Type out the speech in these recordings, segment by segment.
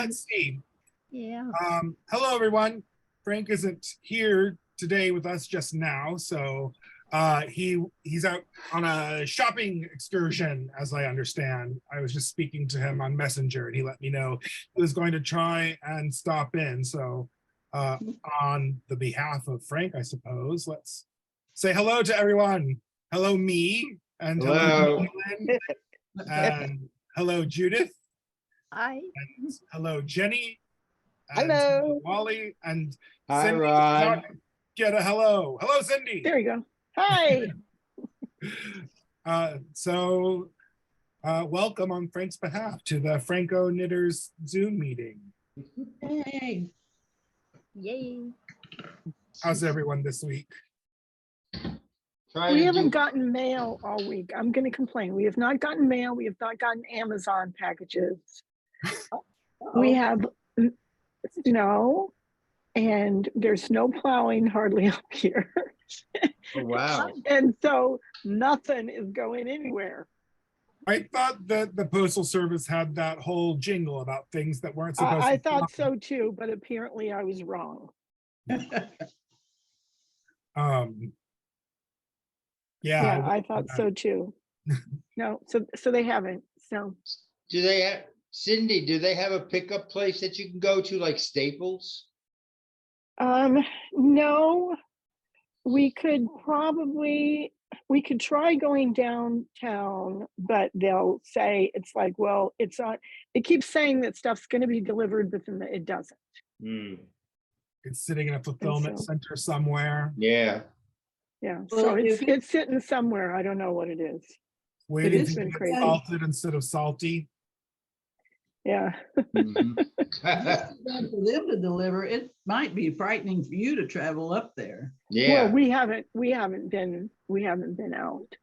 Let's see. Yeah. Hello, everyone. Frank isn't here today with us just now, so he's out on a shopping excursion, as I understand. I was just speaking to him on Messenger, and he let me know he was going to try and stop in. So, on the behalf of Frank, I suppose, let's say hello to everyone. Hello, me, and hello, Caitlin, and hello, Judith. Hi. And hello, Jenny. And hello, Wally. And hi, Cindy. Ron. Get a hello. Hello, Cindy. there you go. Hi. Welcome on Frank's behalf to the Phrancko Knitters Zoom meeting. Hey. Yay. How's everyone this week? We haven't gotten mail all week. I'm going to complain. We have not gotten mail. We have not gotten Amazon packages. We have snow, and there's snow plowing hardly up here. Oh, wow. And so nothing is going anywhere. I thought that the Postal Service had that whole jingle about things that weren't supposed to I thought so too, but apparently I was wrong. Yeah, I thought so too. No, so they haven't. So Do they have, Cindy, do they have a pickup place that you can go to, like Staples? no, we could try going downtown, but they'll say it's like, well, it's on, it keeps saying that stuff's going to be delivered, but then it doesn't. it's sitting in a fulfillment center somewhere. Yeah. Yeah, Well, so it's sitting somewhere. I don't know what it is. Waiting It's to been get crazy. salted instead of salty. Yeah. Mhm. For them to deliver, it might be frightening for you to travel up there. Yeah. Well, we haven't been out.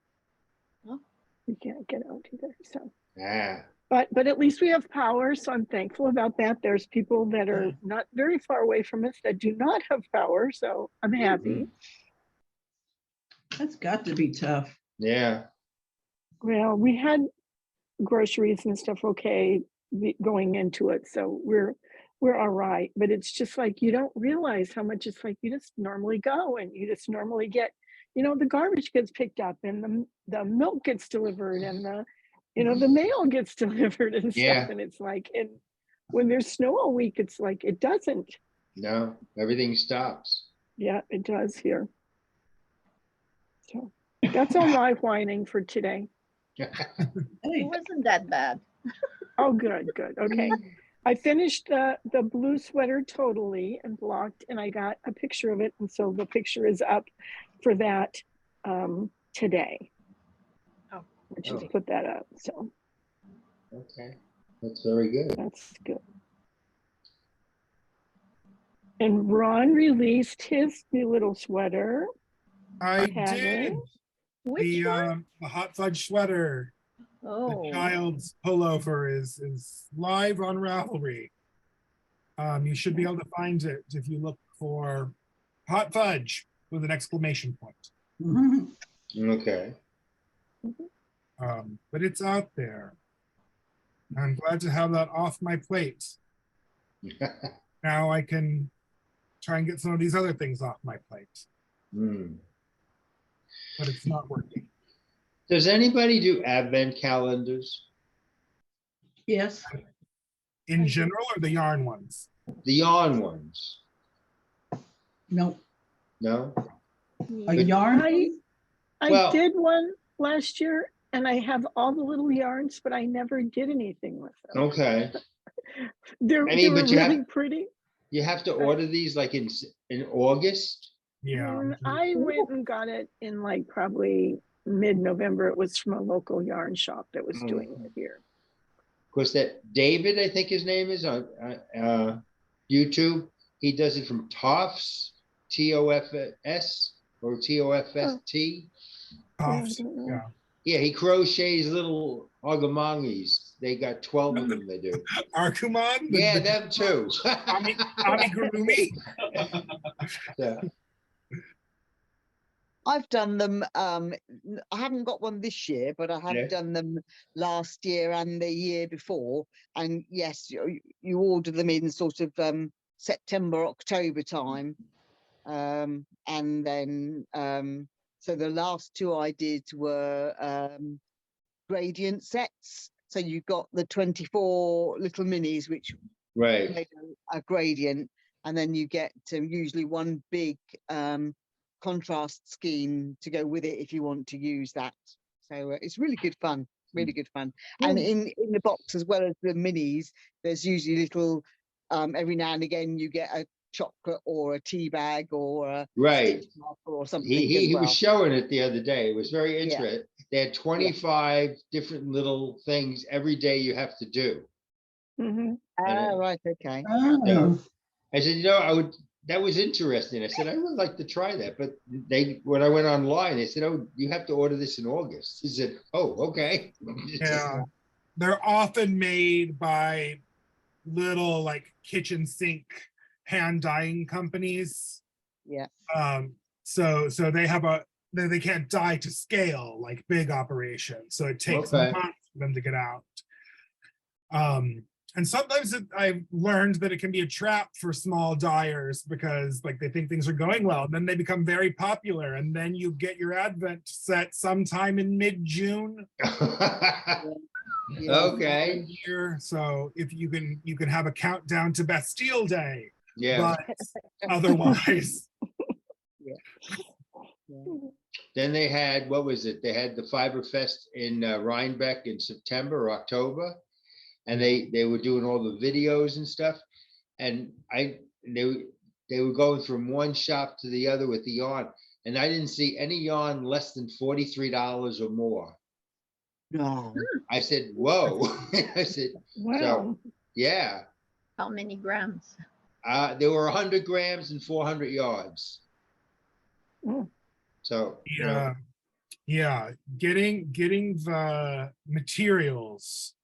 Oh. We can't get out either. So, Yeah. but at least we have power, so I'm thankful about that. There's people that are not very far away from us that do not have power, so I'm happy. That's got to be tough. Yeah. Well, we had groceries and stuff okay going into it, so we're all right. But it's just like you don't realize how much it's like you just normally go and you just normally get, the garbage gets picked up and the milk gets delivered and the mail gets delivered and stuff. Yeah. And it's like, and when there's snow all week, it's like it doesn't. No, everything stops. Yeah, it does here. So that's all my whining for today. It wasn't that bad. Oh, good. Okay. I finished the blue sweater totally and blocked, and I got a picture of it. And so the picture is up for that today. Oh. I just put that up. So Okay. That's very good. that's good. And Ron released his new little sweater. I Haven't. did. Which one? The hot fudge sweater. Oh. The child's pullover is live on Ravelry. You should be able to find it if you look for hot fudge with an exclamation point. Okay. But it's out there. I'm glad to have that off my plate. Now I can try and get some of these other things off my plate. But it's not working. Does anybody do advent calendars? Yes. In general, or the yarn ones? The yarn ones? No. No? A yarn? I did one last year, and I have all the little yarns, but I never did anything with them. Okay. They were really pretty. You have to order these like in August? Yeah. I went and got it in like probably mid-November. It was from a local yarn shop that was doing it here. Of course, that David, I think his name is on YouTube. He does it from Tofts, TOFS or TOFST. Tofts, yeah. Yeah, he crochets little argamongis. They got 12 of them. They do. Arkumon? Yeah, them too. Amigurumi? Yeah. I've done them. I haven't got one this year, but I have Yeah. done them last year and the year before. And yes, you order them in sort of September, October time. And then so the last two I did were gradient sets. So you got the 24 little minis, which Right. made a gradient, and then you get usually one big contrast scheme to go with it if you want to use that. So it's really good fun, really good fun. And in the box, as well as the minis, there's usually little every now and again you get a chocolate or a tea bag or a Right. stick marker or something He as well. was showing it the other day. It was very Yeah. interesting. They had 25 different little things every day you have to do. Mhm. Ah, right, okay. Oh, I said, that was interesting. I said, I would like to try that. But when I went online, they said, oh, you have to order this in August. He said, oh, okay. Yeah. They're often made by little like kitchen sink hand dyeing companies. Yeah. So they can't dye to scale like big operations. So it takes Okay. months for them to get out. And sometimes I've learned that it can be a trap for small dyers because like they think things are going well, and then they become very popular, and then you get your advent set sometime in mid-June. Yeah. Okay. Year. So if you can have a countdown to Bastille Day, Yeah. but otherwise. Yeah. Then they had, what was it? They had the Fiber Fest in Rhinebeck in September or October. And they were doing all the videos and stuff. And they were going from one shop to the other with the yarn. And I didn't see any yarn less than $43 or more. No. I said, whoa. I said, Wow. so yeah. How many grams? There were 100 grams and 400 yards. Mm. So Yeah, getting the materials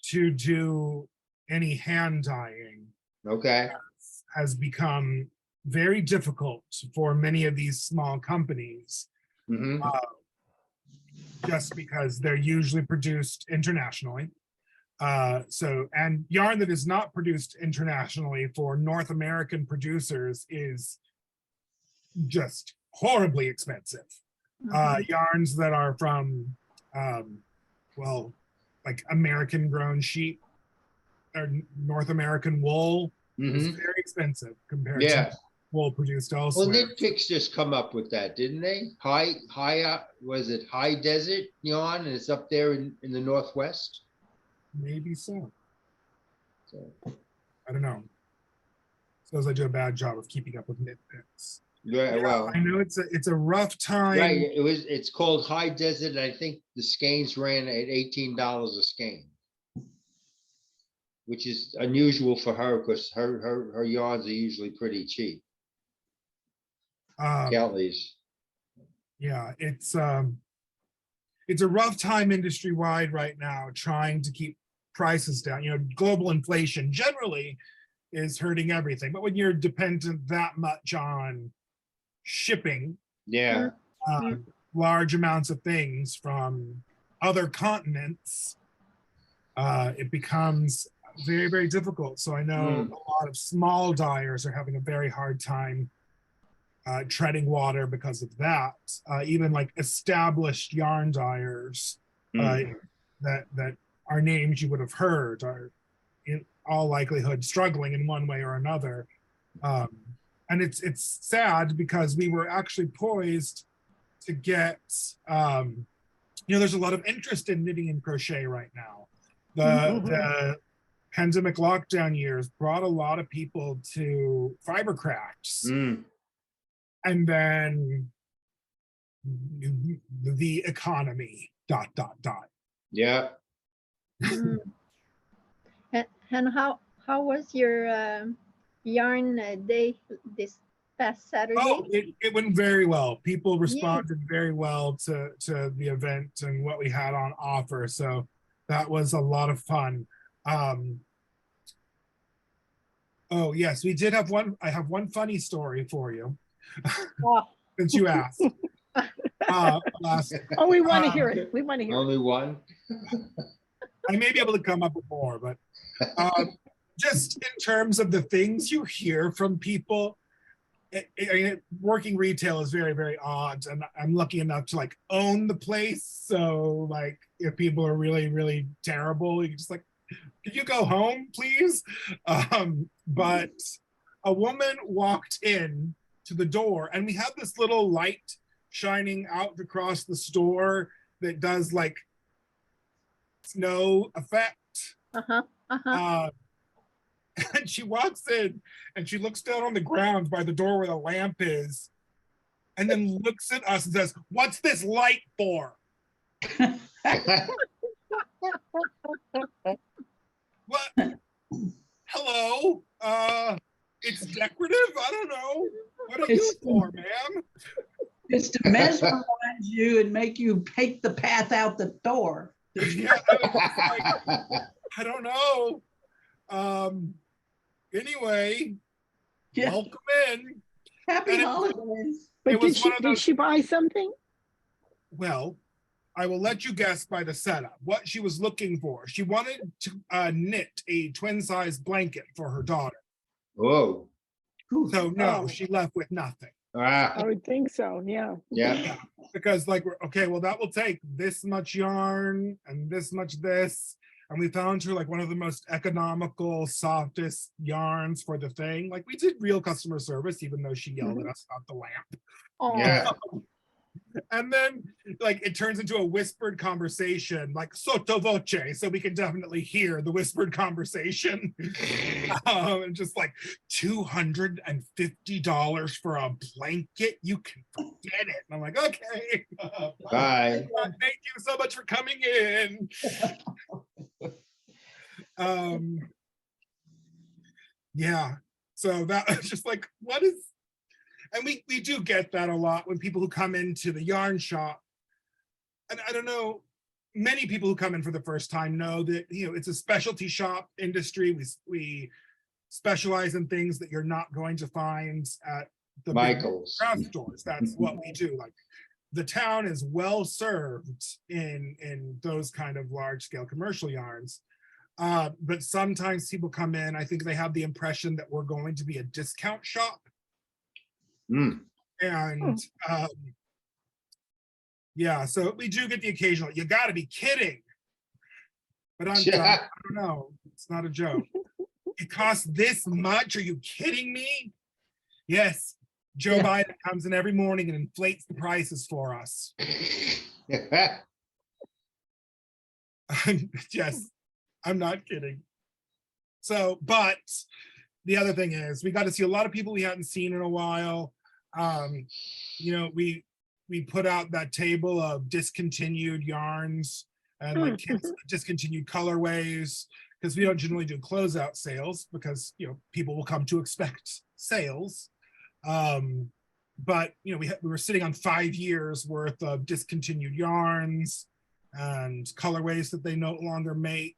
to do any hand dyeing okay. has become very difficult for many of these small companies, Mm-hmm. just because they're usually produced internationally. And yarn that is not produced internationally for North American producers is just horribly expensive. Yarns that are from, like American grown sheep or North American wool is Mm-hmm. very expensive compared Yeah. to wool produced Well, elsewhere. Knit Picks just come up with that, didn't they? Was it High Desert yarn? And it's up there in the Northwest. Maybe so. So, I don't know. Suppose I do a bad job of keeping up with Knit Picks. yeah, Yeah, well, I know it's a rough time. right. It's called High Desert. And I think the skeins ran at $18 a skein, which is unusual for her because her yarns are usually pretty cheap. Kelly's. Yeah, it's a rough time industry wide right now, trying to keep prices down. Global inflation generally is hurting everything, but when you're dependent that much on shipping, Yeah. large amounts of things from other continents, it becomes very, very difficult. So I know a lot of small dyers are having a very hard time treading water because of that. Even like established yarn dyers that are names you would have heard are in all likelihood struggling in one way or another. And it's sad because we were actually poised to get, there's a lot of interest in knitting and crochet right now. The pandemic lockdown years brought a lot of people to fiber crafts. And then the economy, ... Yeah. And how was your yarn day this past Saturday? Oh, it went very well. People responded very well to the event and what we had on offer. So that was a lot of fun. Oh yes, we did have one. I have one funny story for you. Oh. Since you asked. Last, Oh, we want to hear it. We want to hear it. Only one? I may be able to come up with more, but just in terms of the things you hear from people, working retail is very, very odd, and I'm lucky enough to like own the place. So like, if people are really, really terrible, you can just like, could you go home, please? But a woman walked in to the door, and we have this little light shining out across the store that does like snow effect. Uh-huh. Uh-huh. And she walks in and she looks down on the ground by the door where the lamp is, and then looks at us and says, "What's this light for?" What? Hello? It's decorative? I don't know. What are you It's- for, ma'am? It's to mesmerize you and make you take the path out the door. Yeah, I was just like, I don't know. Anyway, Yeah. welcome in. Happy And it- holidays. But it was one of did those- she buy something? Well, I will let you guess by the setup what she was looking for. She wanted to knit a twin-size blanket for her daughter. Whoa. So no, Oh. she left with nothing. I Ah, would think so, yeah. yeah. Because like, okay, well, that will take this much yarn and this much this. And we found her like one of the most economical, softest yarns for the thing. Like we did real customer service, even though she yelled at us about the lamp. Oh, Yeah. And then like it turns into a whispered conversation, like sotto voce, so we can definitely hear the whispered conversation. And just like $250 for a blanket, you can forget it. And I'm like, okay, Bye. thank you so much for coming in. Yeah, so that was just like, what is, and we do get that a lot when people who come into the yarn shop, and I don't know, many people who come in for the first time know that, you know, it's a specialty shop industry. We specialize in things that you're not going to find at the big Michael's. craft stores. That's what we do. Like the town is well served in those kind of large scale commercial yarns. But sometimes people come in, I think they have the impression that we're going to be a discount shop. Mm. And yeah, so we do get the occasional, you gotta be kidding. But I'm done. I don't know, it's not a joke. It costs this much, are you kidding me? Yes, Joe Yeah. Biden comes in every morning and inflates the prices for us. Yes, I'm not kidding. So, but the other thing is we got to see a lot of people we hadn't seen in a while. You know, we put out that table of discontinued yarns and like discontinued colorways, because we don't generally do closeout sales because, you know, people will come to expect sales. But you know, we were sitting on 5 years worth of discontinued yarns and colorways that they no longer make.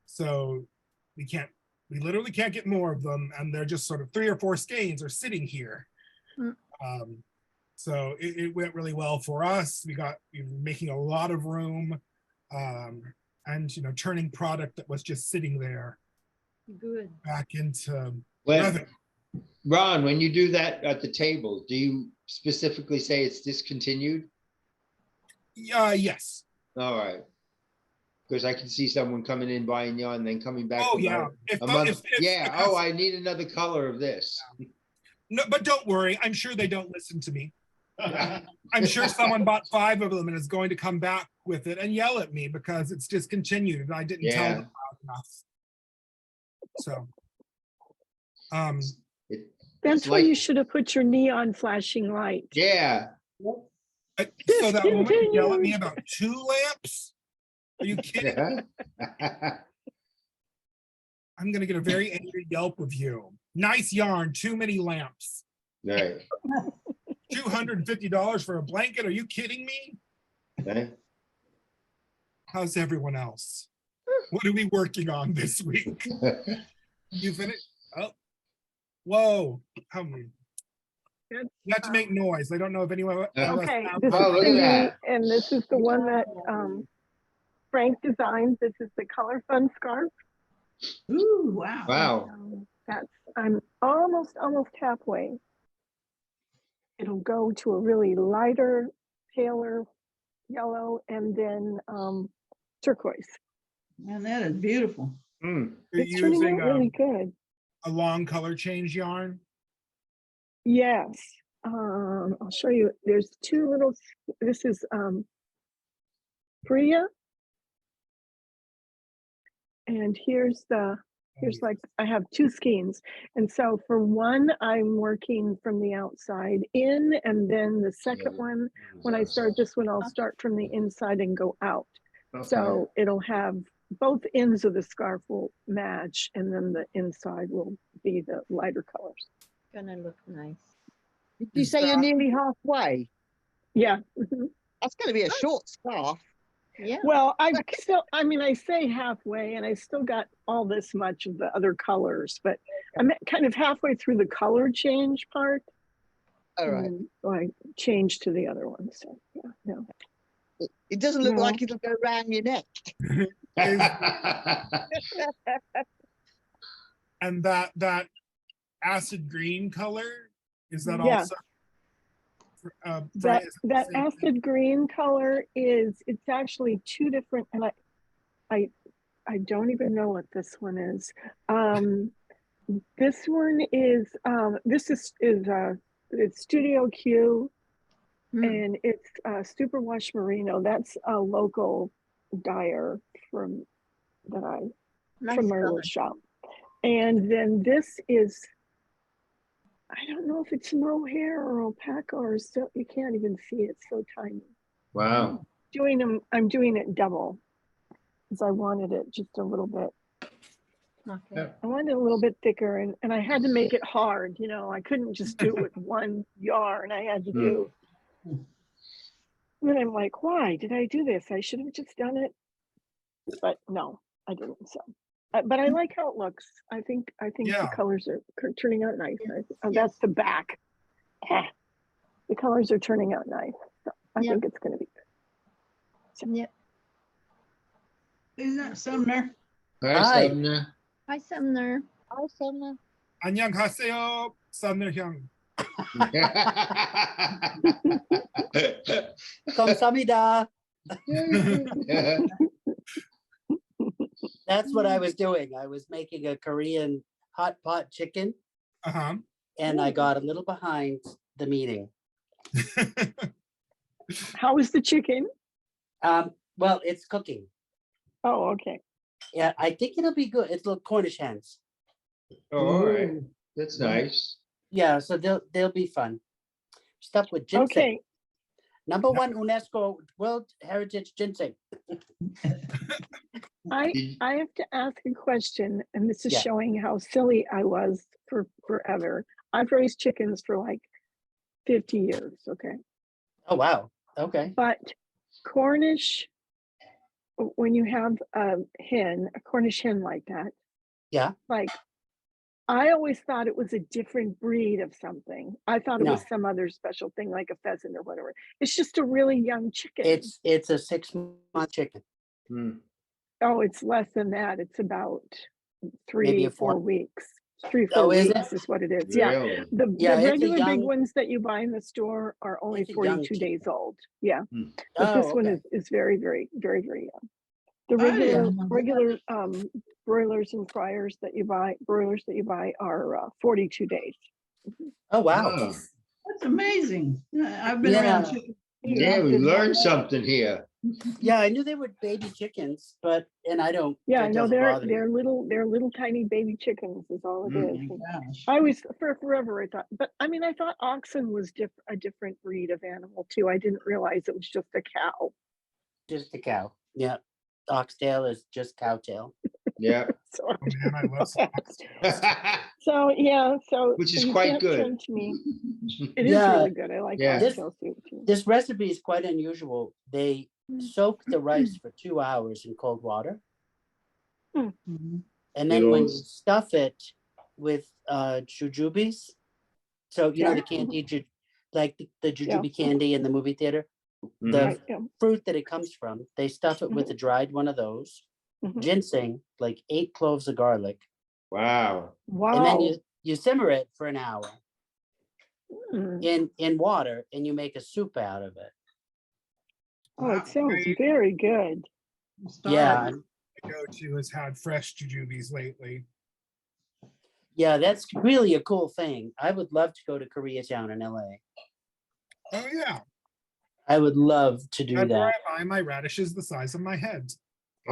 So we literally can't get more of them, and they're just sort of 3 or 4 skeins are sitting here. So it went really well for us. We were making a lot of room, and you know, turning product that was just sitting there good. back into When, revenue. Ron, when you do that at the table, do you specifically say it's discontinued? Yes. All right. Because I can see someone coming in buying yarn and then coming back. Oh a yeah. month- If a the- month. if Yeah. the Oh, I need another color of this. No, but don't worry. I'm sure they don't listen to me. I'm sure someone bought 5 of them and is going to come back with it and yell at me because it's discontinued and I didn't tell Yeah. them loud enough. So, It- That's it's why like- you should have put your neon flashing light. Yeah. so that woman could yell at me about 2 lamps? Are you kidding? I'm gonna get a very angry Yelp review. Nice yarn, too many lamps. Right. $250 for a blanket? Are you kidding me? Okay. How's everyone else? What are we working on this week? You finished? Oh, whoa! How many? That's, You have to make noise. I don't know if anyone else okay, has this one. is Oh, look at Cindy, that. and this is the one that Frank designed. This is the Color Fun scarf. Ooh, wow. Wow. That's, I'm almost halfway. It'll go to a really lighter, paler yellow, and then turquoise. Man, that is beautiful. Mm. You're It's turning using out really good. a long color change yarn. Yes. I'll show you. There's two little, this is Priya. And here's like, I have two skeins. And so for one, I'm working from the outside in, and then the second one, when I start this one, I'll start from the inside and go out. Okay. So it'll have both ends of the scarf will match, and then the inside will be the lighter colors. Gonna look nice. Did you Is say you're that- nearly halfway? Yeah. Mhm. That's going to be a short scarf. Yeah. Well, I say halfway, and I still got all this much of the other colors, but I'm kind of halfway through the color change part. All right. So I changed to the other one. So yeah, no. It doesn't look No. like it'll go around your neck. And that acid green color, is that Yeah. also That is the same thing? acid green color it's actually two different, and I don't even know what this one is. This one is it's Studio Q, and it's Superwash Merino. That's a local dyer from my little shop. And then this is, I don't know if it's mohair or alpaca or so, you can't even see it, it's so tiny. Wow. I'm doing it double because I wanted it just a little bit. Okay. I wanted it a little bit thicker, and I had to make it hard. You know, I couldn't just do it with one yarn. I had to do. And then I'm like, why did I do this? I should have just done it. But no, I didn't. So, but I like how it looks. I think Yeah. the colors are turning out nice. That's the back. The colors are turning out nice. So I think it's going to be good. So. Yep. Isn't that Sumner? Hi, Hi. Sumner. Hi, Sumner. Hi, Sumner. 안녕하세요, 썸ner형. Kamsamida. That's what I was doing. I was making a Korean hot pot chicken, Uh-huh. and I got a little behind the meeting. How is the chicken? Well, it's cooking. Oh, okay. Yeah, I think it'll be good. It's little Cornish hens. Oh, all right. That's nice. Yeah, so they'll be fun. Stuff with ginseng. Okay. Number one UNESCO World Heritage ginseng. I have to ask a question, and this is Yeah. showing how silly I was for forever. I've raised chickens for like 50 years, okay? Oh wow. Okay. But Cornish, when you have a Cornish hen like that, Yeah. like I always thought it was a different breed of something. I thought it was No. some other special thing like a pheasant or whatever. It's just a really young chicken. It's a 6-month chicken. Hmm. Oh, it's less than that. It's about Maybe 3-4 weeks. 3-4 Oh, is it? weeks is what it is. Yeah. Really? The Yeah, it's a regular big young- ones that you buy in the store are only It's a young 42 chicken. days old. Yeah. But Oh, this one okay. is very, very, very, very young. The I didn't regular know broilers and broilers that you buy are 42 days. Oh wow. Oh, That's amazing. I've been Yeah. around chickens. yeah, we learned something here. Yeah, I knew they were baby chickens, and I don't. Yeah, it no, doesn't bother me. they're little tiny baby chickens is all it Mm. is. Oh my gosh. I always forever I thought, but I mean I thought oxen was a different breed of animal too. I didn't realize it was just a cow. Just a cow. Yeah. Oxtail is just cowtail. Yeah. So, Oh man, I love some oxtails. so yeah, so Which is you quite can't good. turn to me. It is Yeah. really good. I like Yeah. oxtail soup too. This recipe is quite unusual. They soak the rice for 2 hours in cold water, Mhm. and then when you Noodles. stuff it with jujubes, So, you know, Yeah. the candy, like the jujube candy in the movie theater, the Right, yeah. fruit that it comes from, they stuff it with a dried one of those, Mhm. ginseng, like 8 cloves of garlic, Wow. and then Wow. you simmer it for an hour Mm. in water, and you make a soup out of it. Oh, it sounds My very good. Yeah, go-to has had fresh jujubes lately. yeah, that's really a cool thing. I would love to go to Koreatown in LA. Oh yeah, I would love to do that's where that. I buy my radishes the size of my head.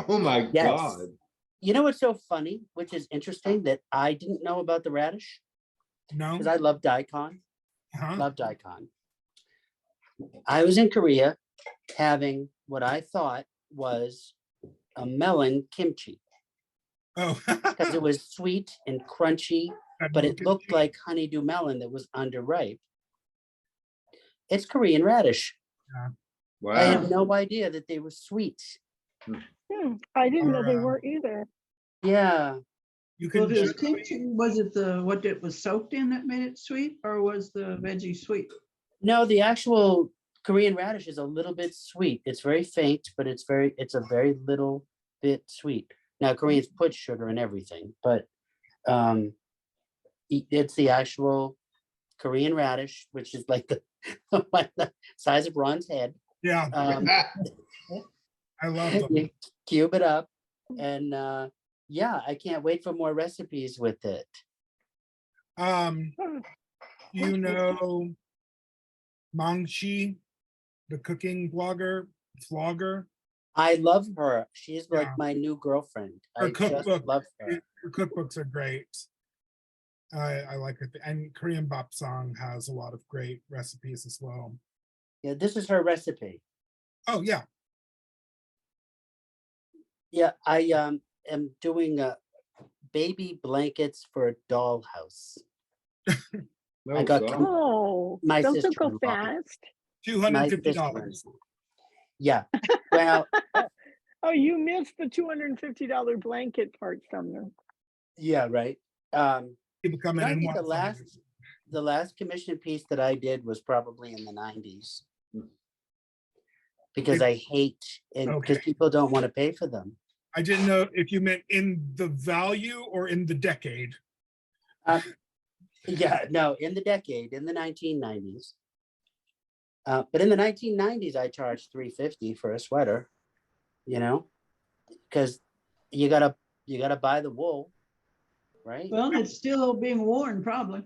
Oh my Yes. God. You know what's so funny, which is interesting, that I didn't know about the radish? No, Because I love daikon. huh? Love daikon. I was in Korea having what I thought was a melon kimchi, Oh, because it was sweet and crunchy, but it looked like honeydew melon that was underripe. It's Korean radish. I had Wow. no idea that they were sweet. I didn't know they Or, were either. Yeah. you Well, can this generally- kimchi, was it what it was soaked in that made it sweet, or was the veggie sweet? No, the actual Korean radish is a little bit sweet. It's very faint, but it's a very little bit sweet. Now Koreans put sugar in everything, but it's the actual Korean radish, which is like the size of Ron's head. yeah, I love them. You cube it up, and yeah, I can't wait for more recipes with it. You know, Mangchi, the cooking vlogger. I love her. She's like Yeah. my new girlfriend. Her I just cookbook, love her. her cookbooks are great. I like it, and Korean bap song has a lot of great recipes as well. Yeah, this is her recipe. Oh yeah, Yeah, I am doing baby blankets for a dollhouse. Oh, I got God. Oh, My those will go sister-in-law. fast. My $250. sister-in-law. Yeah. Well, Oh, you missed the $250 blanket part, Sumner. yeah, right. People come in I and think want the last commission piece that I did was probably in the 90s. Because I hate, and because Okay. people don't want to pay for them. I didn't know if you meant in the value or in the decade. Yeah, no, in the decade, in the 1990s. But in the 1990s, I charged $350 for a sweater, you know, because you gotta buy the wool, right? Well, it's still being worn, probably.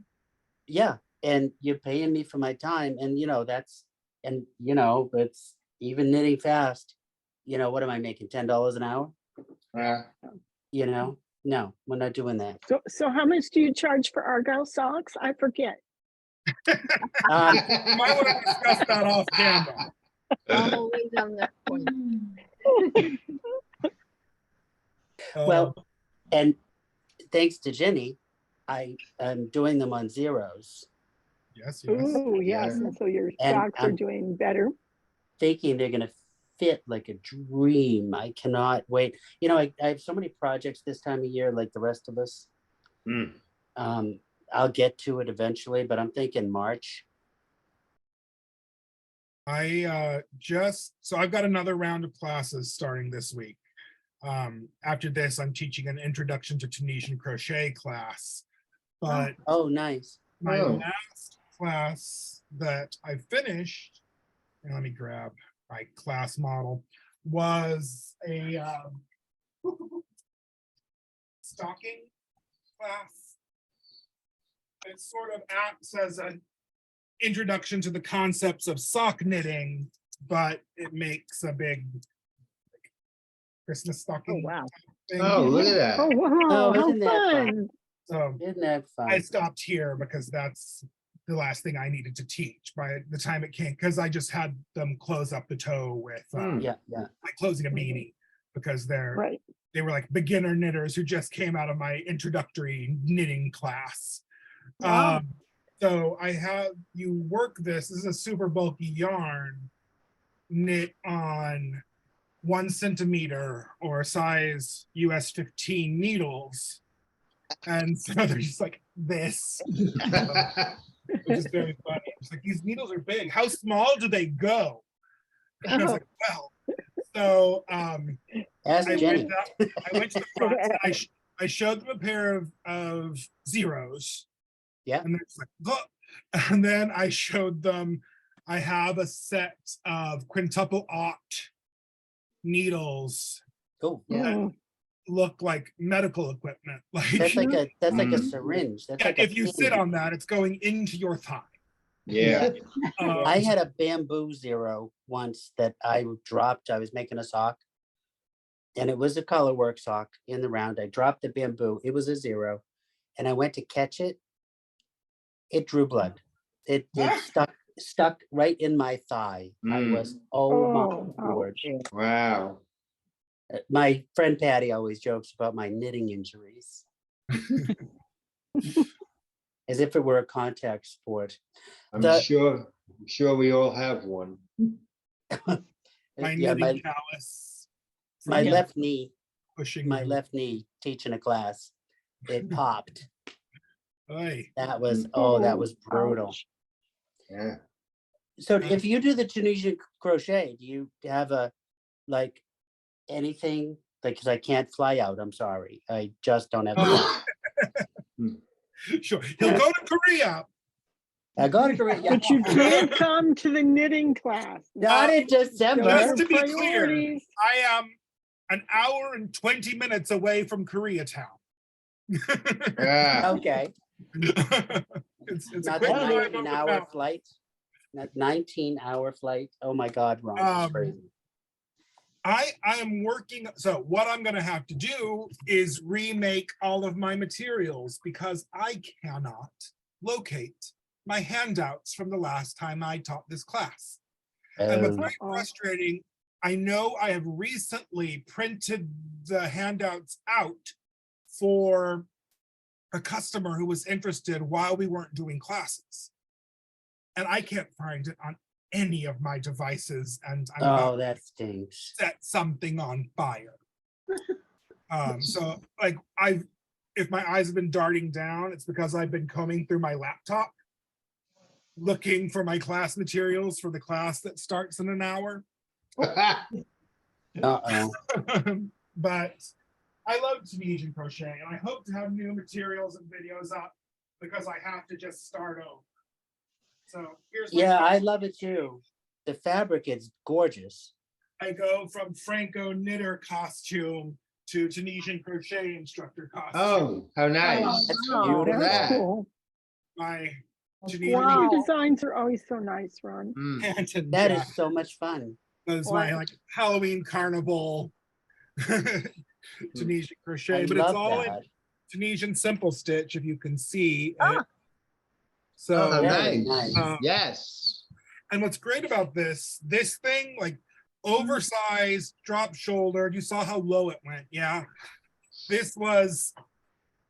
Yeah, and you're paying me for my time, and it's even knitting fast. You know, what am I making? $10 an hour? You know, no, we're not doing that. So how much do you charge for Argyle socks? I forget. Might want to discuss that off camera. Always on that point. Well, and thanks to Jenny, I am doing them on zeros, yes, yes. Oh, yes. Yeah. And so your And socks are I'm- doing better. thinking they're gonna fit like a dream. I cannot wait. You know, I have so many projects this time of year, like the rest of us. I'll get to it eventually, but I'm thinking March. So I've got another round of classes starting this week. After this, I'm teaching an introduction to Tunisian crochet class. But Oh, nice. my Oh. last class that I finished, and let me grab my class model, was a stocking class. It sort of acts as an introduction to the concepts of sock knitting, but it makes a big Christmas Oh, stocking wow. thing. Oh, look at Oh, that. wow. How isn't that fun? fun. So Isn't that I fun? stopped here because that's the last thing I needed to teach by the time it came, because I just had them close up the toe with Yeah. like closing a beanie, because Right. they were like beginner knitters who just came out of my introductory knitting class. Wow. So I have you work this. This is a super bulky yarn, knit on 1 centimeter or size US 15 needles. And so they're just like this. which is very funny. It's like, these needles are big. How small do they go? And I was Oh. like, well, so Ask I Jenny. went to the front. And I showed them a pair of zeros. Yeah. And they're just like, look. And then I showed them, I have a set of quintuple aught needles Cool. Yeah. Mm. look like medical equipment. Like, That's like a Mm. syringe. That's yeah, like a if you sit pin. on that, it's going into your thigh. Yeah. I had a bamboo zero once that I dropped. I was making a sock, and it was a colorwork sock in the round. I dropped the bamboo. It was a zero, and I went to catch it. It drew blood. It stuck right in my thigh. I was, oh my Oh, lord. ouch. Wow. My friend Patty always jokes about my knitting injuries. As if it were a contact sport. I'm The- sure we all have one. My Yeah, knitting callus. my Yeah. left knee, Pushing my you. left knee teaching a class, it popped. Oy. That was, oh, that was brutal. Ouch. Yeah. So if you do the Tunisian crochet, do you have like anything? Like, because I can't fly out, I'm sorry. I just don't have the Sure. He'll go to Korea. I got to Korea. But you can't come to the knitting class. Not in Just December. to be clear, Priorities. I am an hour and 20 minutes away from Koreatown. Yeah. Okay. it's a Not quick the drive over 19-hour mountain. flight. Not 19-hour flight. Oh my God, Ron, that's crazy. I am working. So what I'm going to have to do is remake all of my materials because I cannot locate my handouts from the last time I taught this class. And what's very Uh-oh. frustrating, I know I have recently printed the handouts out for a customer who was interested while we weren't doing classes. And I can't find it on any of my devices, and I'm about Oh, that stinks. to set something on fire. So like if my eyes have been darting down, it's because I've been combing through my laptop looking for my class materials for the class that starts in an hour. Uh-oh. But I love Tunisian crochet, and I hope to have new materials and videos up because I have to just start over. So here's my Yeah, I class. love it too. The fabric is gorgeous. I go from Phrancko knitter costume to Tunisian crochet instructor costume. Oh, how nice. That's Oh, beautiful. that's Yeah. cool. My Tunisian Wow. Wow. Your designs are always so nice, Ron. Mm. pant and That jacket. is so much fun. That's my like Halloween carnival Tunisian crochet, I but it's love all in that. Tunisian simple stitch, if you can see Ah. it. So, Oh, Very nice. nice. Yes. and what's great about this thing, like oversized, drop shouldered, you saw how low it went. Yeah. This was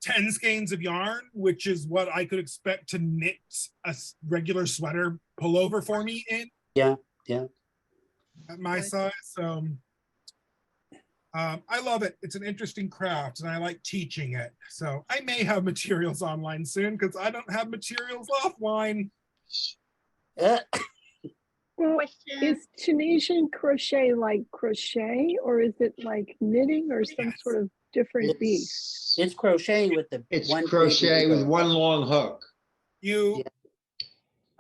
10 skeins of yarn, which is what I could expect to knit a regular sweater pullover for me in. Yeah, yeah. At my size. So I love it. It's an interesting craft and I like teaching it. So I may have materials online soon because I don't have materials offline. Uh, Well, Question. is Tunisian crochet like crochet or is it like knitting or some Yes. sort of different beast? it's crocheting with the It's one big crochet with needle. one long hook. You,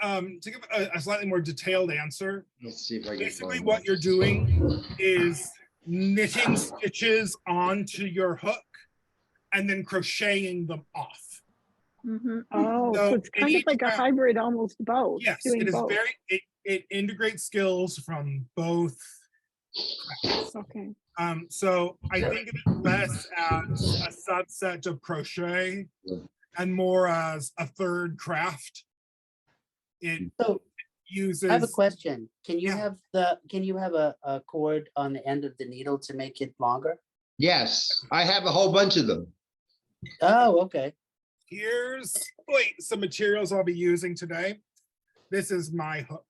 to give a slightly more detailed answer, Let's see if I can basically find what one. you're doing is knitting stitches onto your hook and then crocheting them off. Mhm. Oh, So so it's kind in of like a each round- hybrid, almost both. Yes, doing it is both. it integrates skills from both. Okay. So I think of it less as a subset of crochet and more as a third craft. It So uses I have a question. Can you Yeah. have a cord on the end of the needle to make it longer? Yes, I have a whole bunch of them. Oh, okay. here's some materials I'll be using today. This is my hook.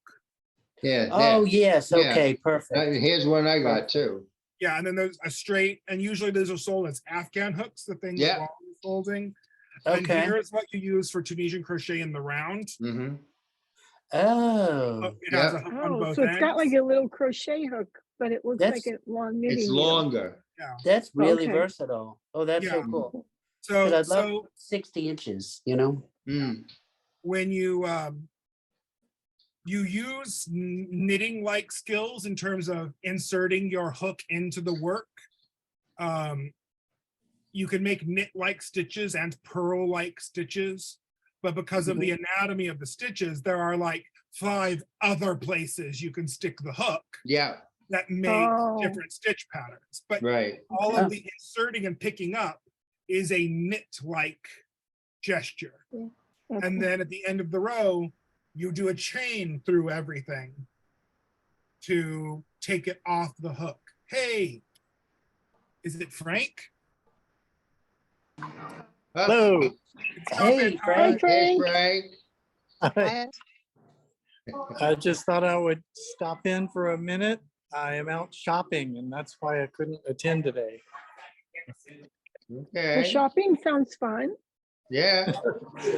Yeah. Oh, there. yes, Yeah. okay, perfect. Here's one I got too. Yeah, and then there's a straight, and usually those are sold as Afghan hooks, the thing Yeah. that Wally is holding. And Okay. here's what you use for Tunisian crochet in the round. Mhm. Oh, It has a Yep. hook on Oh, both so it's got like ends. a little crochet hook, but it looks like That's a long It's knitting needle. longer. Yeah. that's really Okay. versatile. Oh, that's so Yeah. cool. So Because I'd love so 60 inches, you know? Mm. when you use knitting like skills in terms of inserting your hook into the work, you can make knit like stitches and purl like stitches, but because of the anatomy of the stitches, there are like 5 other places you can stick the hook Yeah, that make Oh. different stitch patterns. But right. all Okay. of the inserting and picking up is a knit like gesture. Okay. And then at the end of the row, you do a chain through everything to take it off the hook. Hey, is it Frank? Oh, Hello. It's Hey, Robin. Frank. Hey, Frank. Frank. I just thought I would stop in for a minute. I am out shopping and that's why I couldn't attend today. Well, Okay. shopping sounds fun. Yeah.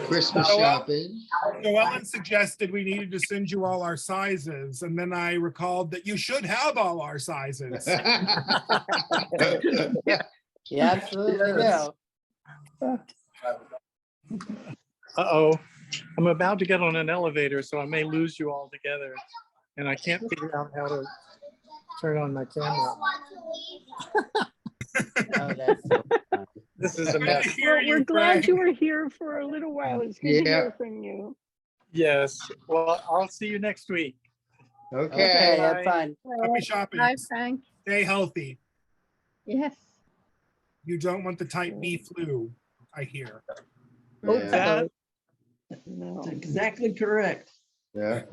Christmas So, shopping. So Ellen suggested we needed to send you all our sizes, and then I recalled that you should have all our sizes. You absolutely Yes. do. Uh-oh, I'm about to get on an elevator, so I may lose you all together. And I can't figure out how to turn on my camera. Oh, that's so fun. This is a Good to mess. hear Well, we're you, glad Frank. you were here for a little while. It's good to Yeah. hear from you. Yes, well, I'll see you next week. Okay, Okay. have fun. Happy shopping. Bye, Frank. Stay healthy. Yes. You don't want the type B flu, I hear. Yeah. That, No. That's exactly correct. Yeah.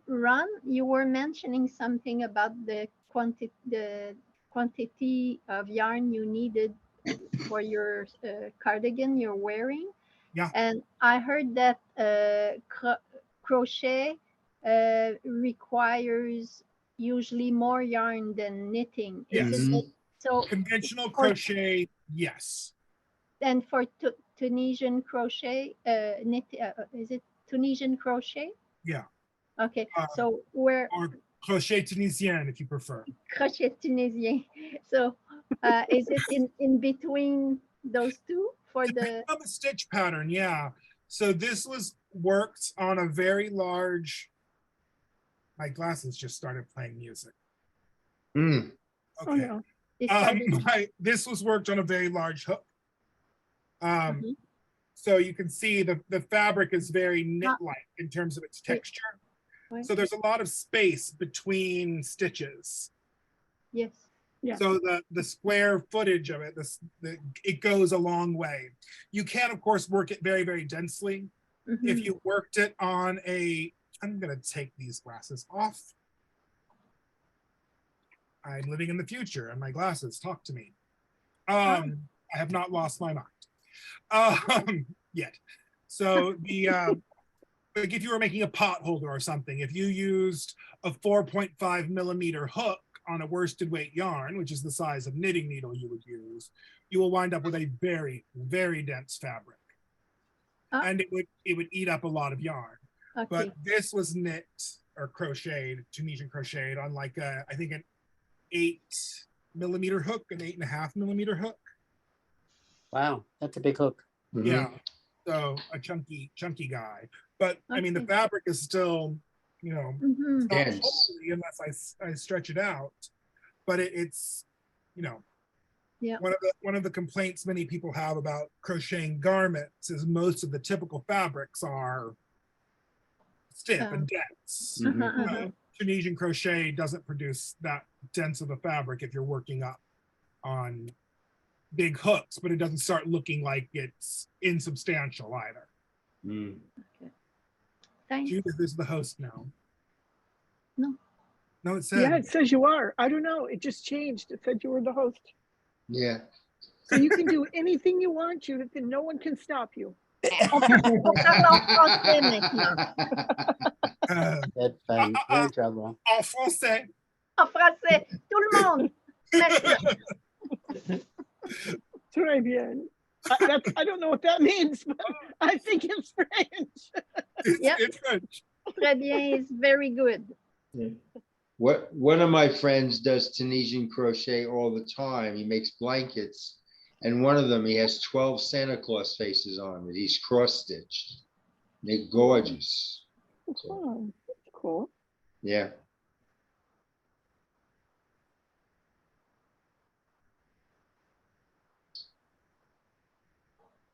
Ron, you were mentioning something about the quantity of yarn you needed for your cardigan you're wearing. Yeah. And I heard that crochet requires usually more yarn than knitting. Yes. Is it, so, Conventional For- crochet, yes. and for Tunisian crochet, is it Tunisian crochet? Yeah. Okay, Uh, so where Or crochet Tunisien, if you prefer. crochet Tunisien. So is it in between those two for Depending the? on the stitch pattern, yeah. So this was worked on a very large. My glasses just started playing music. Mm. Oh, Okay. no. It started- This was worked on a very large hook. Mhm. So you can see the fabric is very knit-like in terms of its texture. Right. So there's a lot of space between stitches. Yes. Yeah. So the square footage of it, it goes a long way. You can, of course, work it very, very densely. If Mhm. you worked it on I'm gonna take these glasses off. I'm living in the future and my glasses talk to me. I have not lost my mind yet. So like if you were making a pot holder or something, if you used a 4.5 millimeter hook on a worsted weight yarn, which is the size of knitting needle you would use, you will wind up with a very, very dense fabric. And it would eat up a lot of yarn. Okay. But this was knit or crocheted, Tunisian crocheted on like I think an 8 millimeter hook, an 8.5 millimeter hook. Wow, that's a big hook. Mhm. Yeah. So a chunky guy. But I mean the Okay. fabric is still, Mhm. it's not Dense. wholly unless I stretch it out. But it's, Yeah. one of the complaints many people have about crocheting garments is most of the typical fabrics are stiff and dense. Mhm. Uh-huh. Tunisian crochet doesn't produce that dense of a fabric if you're working up on big hooks, but it doesn't start looking like it's insubstantial either. Mm. Thanks. Judith is the host now. No. No, it said. Yeah, it says you are. I don't know. It just changed. It said you were the host. Yeah. So you can do anything you want, Judith, and no one can stop you. On parle en français maintenant. That's fun. You're in trouble. En français. En français. Tout le monde. Maintenant. Très bien. I don't know what that means, but I think it's French. Yep. It's French. Très bien is very good. One of my friends does Tunisian crochet all the time. He makes blankets, and one of them he has 12 Santa Claus faces on it. He's cross stitched. They're gorgeous. Oh, that's cool. Yeah.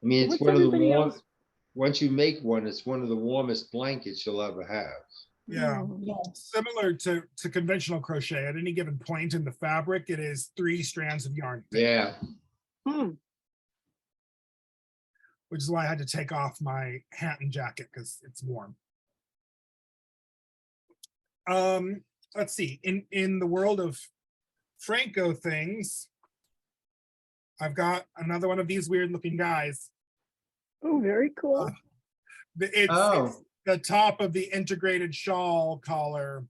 I mean, it's What's one of the everybody warm. else? Once you make one, it's one of the warmest blankets you'll ever have. Yeah. Oh, Similar to conventional crochet, at any given point in the fabric, it is 3 strands of yarn thick, Yeah. hmm. which is why I had to take off my hat and jacket because it's warm. Let's see. In the world of Phrancko things, I've got another one of these weird looking guys. Oh, very cool. It's the top of the integrated shawl collar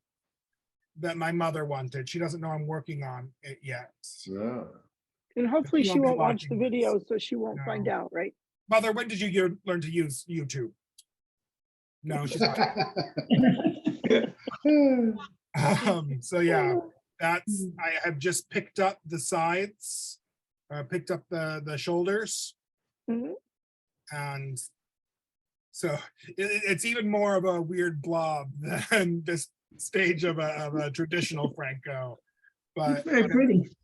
that my mother wanted. She doesn't know I'm working on it yet. Yeah. And hopefully you she won't be won't watch the watching this. video, so she won't No. find out, right? Mother, when did you learn to use YouTube? No, she's not. So yeah, that's I have just picked up the sides, picked up the shoulders, Mhm. and so it's even more of a weird blob than this stage of a traditional Phrancko. But It's very pretty.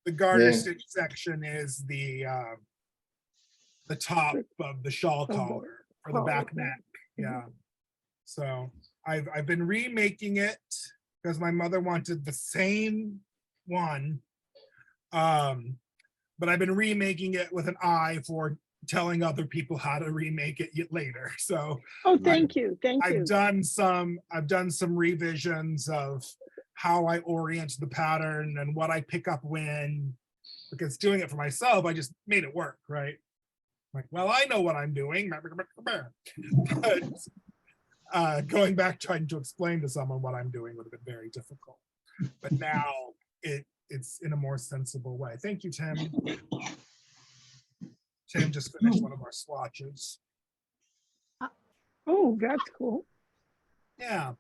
the garter Yeah. stitch section is the top of the shawl the collar or the back collar, neck. Yeah. So I've been remaking it because my mother wanted the same one. But I've been remaking it with an eye for telling other people how to remake it later. So Oh, thank you. Thank you. I've done some revisions of how I orient the pattern and what I pick up when, because doing it for myself, I just made it work, right? Like, well, I know what I'm doing. But going back trying to explain to someone what I'm doing would have been very difficult. But now it's in a more sensible way. Thank you, Tim. Tim just finished one of our swatches. Oh, that's cool. Yeah,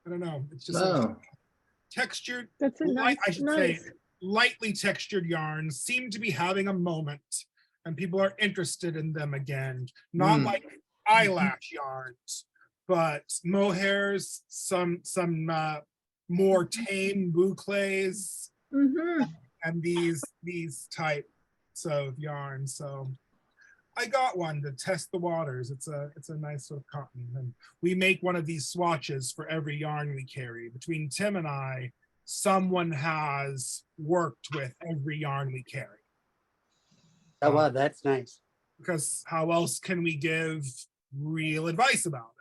I don't know. It's just Oh. textured. That's a nice, I should nice. say, lightly textured yarns seem to be having a moment, and people are interested in them again. Not like eyelash yarns, but mohairs, some more tame boucles, and these types of yarns. So I got one to test the waters. It's a nice sort of cotton, and we make one of these swatches for every yarn we carry. Between Tim and I, someone has worked with every yarn we carry. Oh, wow, that's nice. Because how else can we give real advice about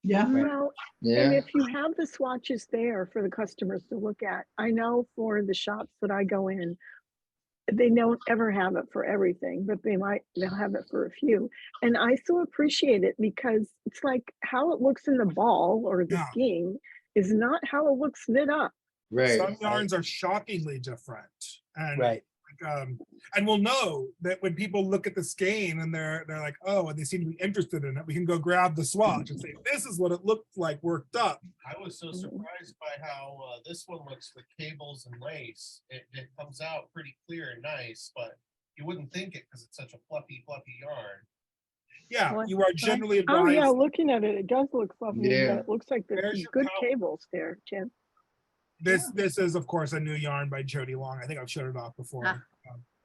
it? Yeah. Well, and Yeah. if you have the swatches there for the customers to look at, I know for the shops that I go in, they don't ever have it for everything, but they'll have it for a few. And I so appreciate it because it's like how it looks in the ball or the Yeah. skein is not how it looks knit up. Right. Some yarns are shockingly different, and Right. and we'll know that when people look at the skein and they're like, oh, and they seem to be interested in it, we can go grab the swatch and say, this is what it looked like worked up. I was so surprised by how this one looks with cables and lace. It comes out pretty clear and nice, but you wouldn't think it because it's such a fluffy yarn. Yeah, What? you are generally Oh yeah, advised. looking at it, it does look fluffy, Yeah. but it looks like there's There's some your good cowl. cables there, Tim. This is of course a new yarn by Jody Long. I think I've showed it off before. Ah.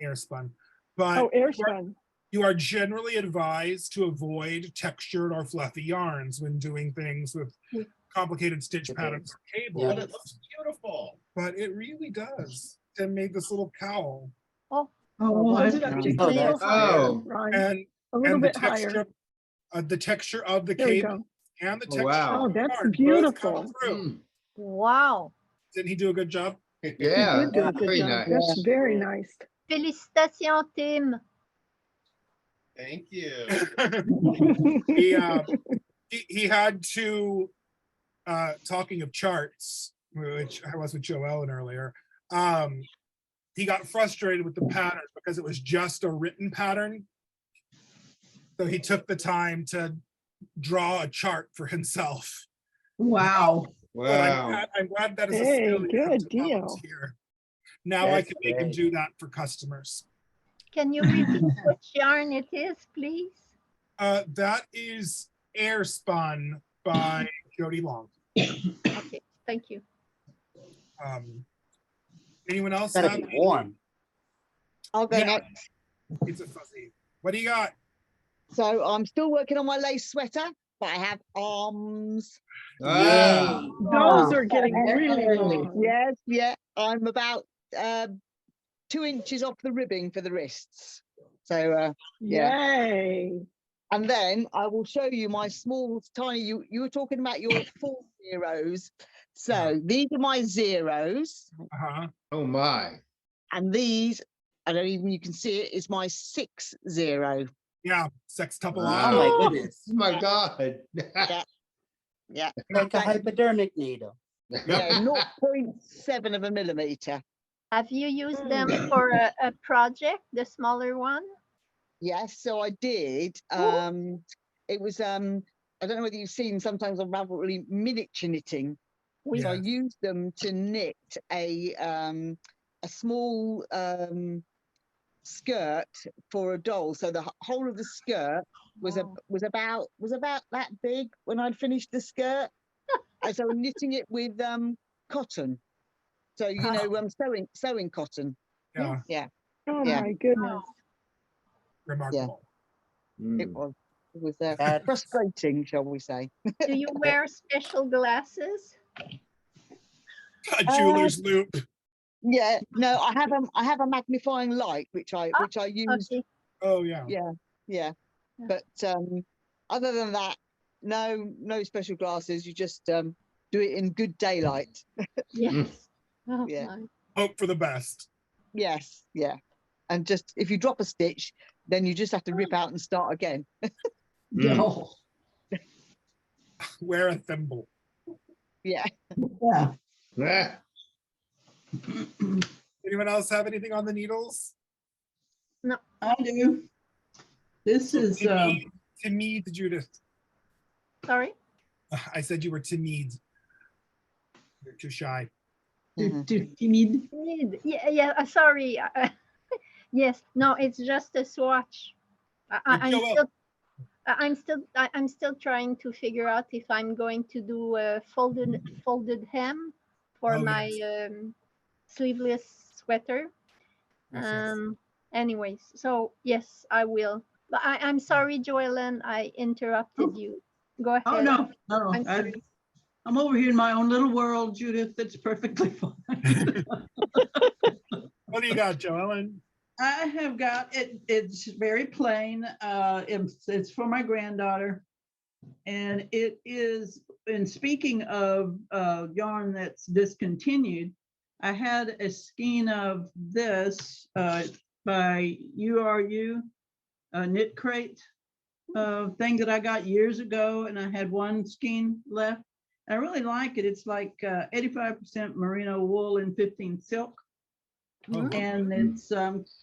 Air spun, but Oh, air spun. you are generally advised to avoid textured or fluffy yarns when doing things with complicated stitch patterns or cable. Yeah. But it looks beautiful. But it really does. Tim made this little cowl, Oh, So well, did I. that's Just a Oh, little that's- higher, Oh. Ryan. and A little the bit texture, higher. the texture of the There we cable go. and the Oh, texture. wow. of Oh, the that's yarn both beautiful. come through. Wow. Didn't he do a good job? You Yeah. did do a good Very job. nice. That's very nice. Félicitations, Tim. Thank you. He had to, talking of charts, which I was with Joellen earlier, he got frustrated with the pattern because it was just a written pattern So he took the time to draw a chart for himself. Wow. But Wow. I'm glad that is a Hey, skill you have good developed deal. here. Now I That's can make him great. do that for customers. Can you repeat which yarn it is, please? That is Air Spun by Jody Long. Okay, thank you. Anyone else It's gotta have be any- warm. I'll go Yeah. next. It's a fuzzy. What do you got? So I'm still working on my lace sweater, but I have arms. Ah, Those are getting really Yay. long. Yes, yeah. I'm about 2 inches off the ribbing for the wrists. So yeah. Yay. And then I will show you my small, tiny, you were talking about your 4 zeros. So these are my zeros. Uh-huh. oh my. And these, I don't even, you can see it, is my 6 0. Yeah, sextuple Oh on. my Oh, goodness. my God. Yeah. Like a hypodermic needle. Yeah, 0.7 of a millimeter. Have you used them for a project, the smaller one? Yes, so I did. It was I don't know whether you've seen sometimes on Ravelry miniature knitting. We So I Yes. used them to knit a small skirt for a doll. So the whole of the skirt was Wow. was about that big when I'd finished the skirt. And so knitting it with cotton. So you know, sewing cotton. Yeah, Yeah, Oh Yeah. my goodness. remarkable. it Mm. was. It was That's- frustrating, shall we say? Do you wear special glasses? A jeweler's loop. Yeah, no, I have a magnifying light which I use. Okay. Oh yeah. Yeah. Yeah. But other than that, no special glasses. You just do it in good daylight. Yes. Oh, Yeah. my. Hope for the best. Yes, yeah. And just if you drop a stitch, then you just have to rip out and start again. No. Wear a thimble. Yeah. Yeah. Ah, Anyone else have anything on the needles? I do. This is Timid, Judith. Sorry? I said you were timid. You're too shy. too timid. Yeah, sorry. Yes, no, it's just a swatch. Joelle. I'm still trying to figure out if I'm going to do a folded hem for Oh, my yes. sleeveless sweater. Yes. Anyways, so yes, I will. But I'm sorry, Joellen, I interrupted you. Go ahead. Oh, no. I'm sorry. I'm over here in my own little world, Judith. That's perfectly fine. What do you got, Joellen? I have got it. It's very plain. It's for my granddaughter, and it is. And speaking of yarn that's discontinued, I had a skein of this by URU, Knit Crate thing that I got years ago, and I had one skein left. I really like it. It's like 85% merino wool and 15 silk. Oh, And it's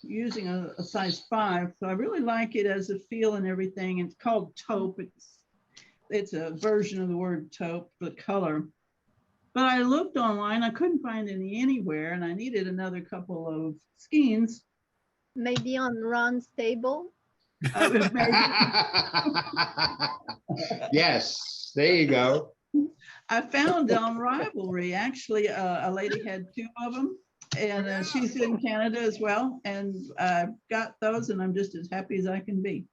using a size 5, so I really like it as a feel and everything. It's called taupe. It's a version of the word taupe, the color. But I looked online, I couldn't find any anywhere, and I needed another couple of skeins. Maybe on Ron's table. Yes, there you go. I found on Rivalry, actually, a lady had 2 of them, and she's in Canada as well. And I got those, and I'm just as happy as I can be.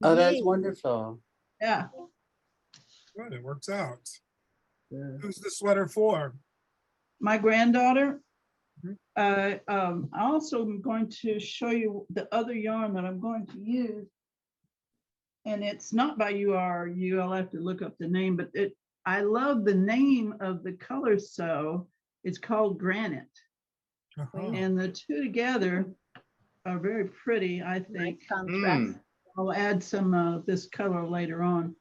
Oh, that's Yay. wonderful. Yeah. good. It works out. Yeah. Who's the sweater for? My granddaughter. Mhm. I also am going to show you the other yarn that I'm going to use. And it's not by URU. I'll have to look up the name, but I love the name of the color sew. It's called Granite. Uh-huh. And the 2 together are very pretty, I Nice think. contrast. Mm. I'll add some of this color later on.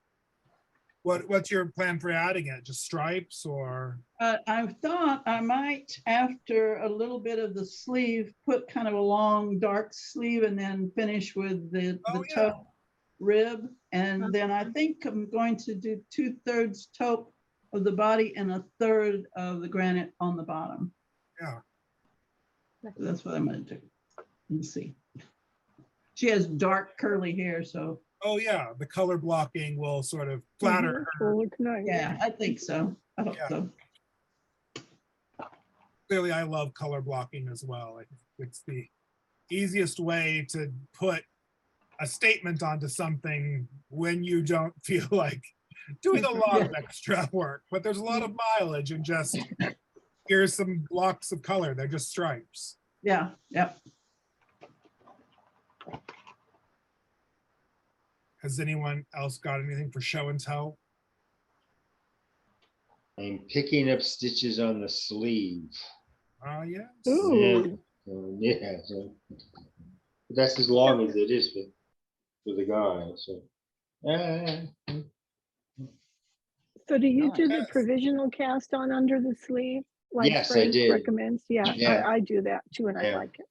What's your plan for adding it? Just stripes or? I thought I might, after a little bit of the sleeve, put kind of a long dark sleeve and then finish with the Oh, yeah. toe. rib, and then I think I'm going to do 2/3 taupe of the body and 1/3 of the granite on the bottom. Yeah. That's what I'm gonna do. Let's see. She has dark curly hair, so Oh yeah, the color blocking will sort of flatter Mhm, her. will look nice. yeah, I think so. I hope Yeah. so. Clearly, I love color blocking as well. I think it's the easiest way to put a statement onto something when you don't feel like doing a lot of extra work. But there's a lot of mileage in just here's some blocks of color. They're just stripes. Yeah, yep. Has anyone else got anything for show and tell? I'm picking up stitches on the sleeve. Yes. Ooh, Yeah, so but that's as long as it is for the guy. So so do you do the Nice. provisional cast on under the sleeve? Like Yes, I Frank did. recommends? Yeah, Yeah. I do that too, and I Yeah. like it.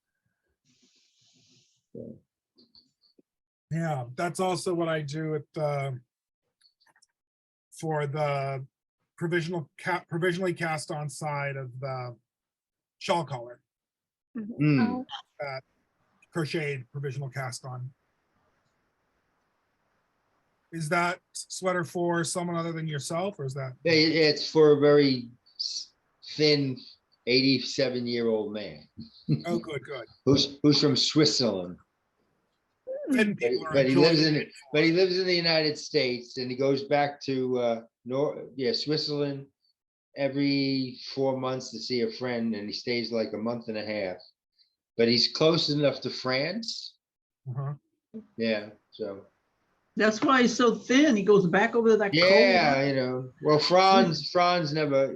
Yeah, that's also what I do with for the provisionally cast on side of the shawl collar, Mhm. Mm. crocheted provisional cast on. Is that sweater for someone other than yourself, or is that? It's for a very thin 87-year-old man Oh, good, good. who's from Switzerland. Thin But, people are but he lives enjoying in the United States, and he goes back to Switzerland every 4 months to see a friend, and he stays like a month and a half. But he's close enough to France. Uh-huh. Yeah, so That's why he's so thin. He goes back over to that cold. yeah, well, Franz never,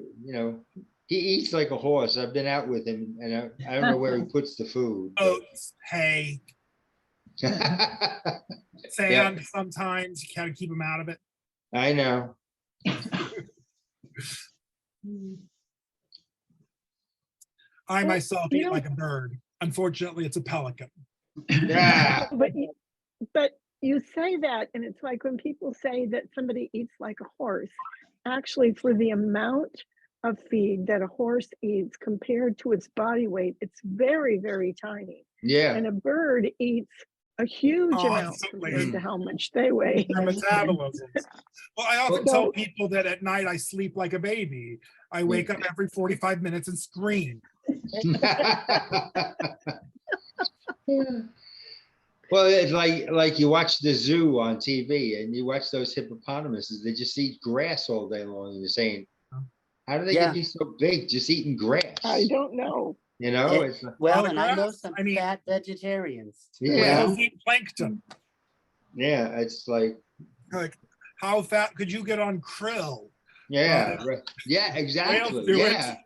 he eats like a horse. I've been out with him, and I don't know where he puts the food. but- Oats, hay, sand. Sometimes you gotta keep them out of it. I know. I Well, myself you eat know- like a bird. Unfortunately, it's a pelican. Yeah. But you say that, and it's like when people say that somebody eats like a horse, actually for the amount of feed that a horse eats compared to its body weight, it's very, very tiny. Yeah. And a bird eats a huge amount Constantly. compared to how much they weigh. Their metabolisms. Well, I often So- tell people that at night I sleep like a baby. I wake up every 45 minutes and scream. Well, it's like you watch the zoo on TV and you watch those hippopotamuses, they just eat grass all day long. And you're saying, how do they Yeah. get these so big just eating grass? I don't know. It's like, Well, the and I know grass, some I mean- fat vegetarians. Yeah. Whales eat plankton. yeah, it's like, Like, how fat could you get on krill? yeah, yeah, exactly. do it. Yeah.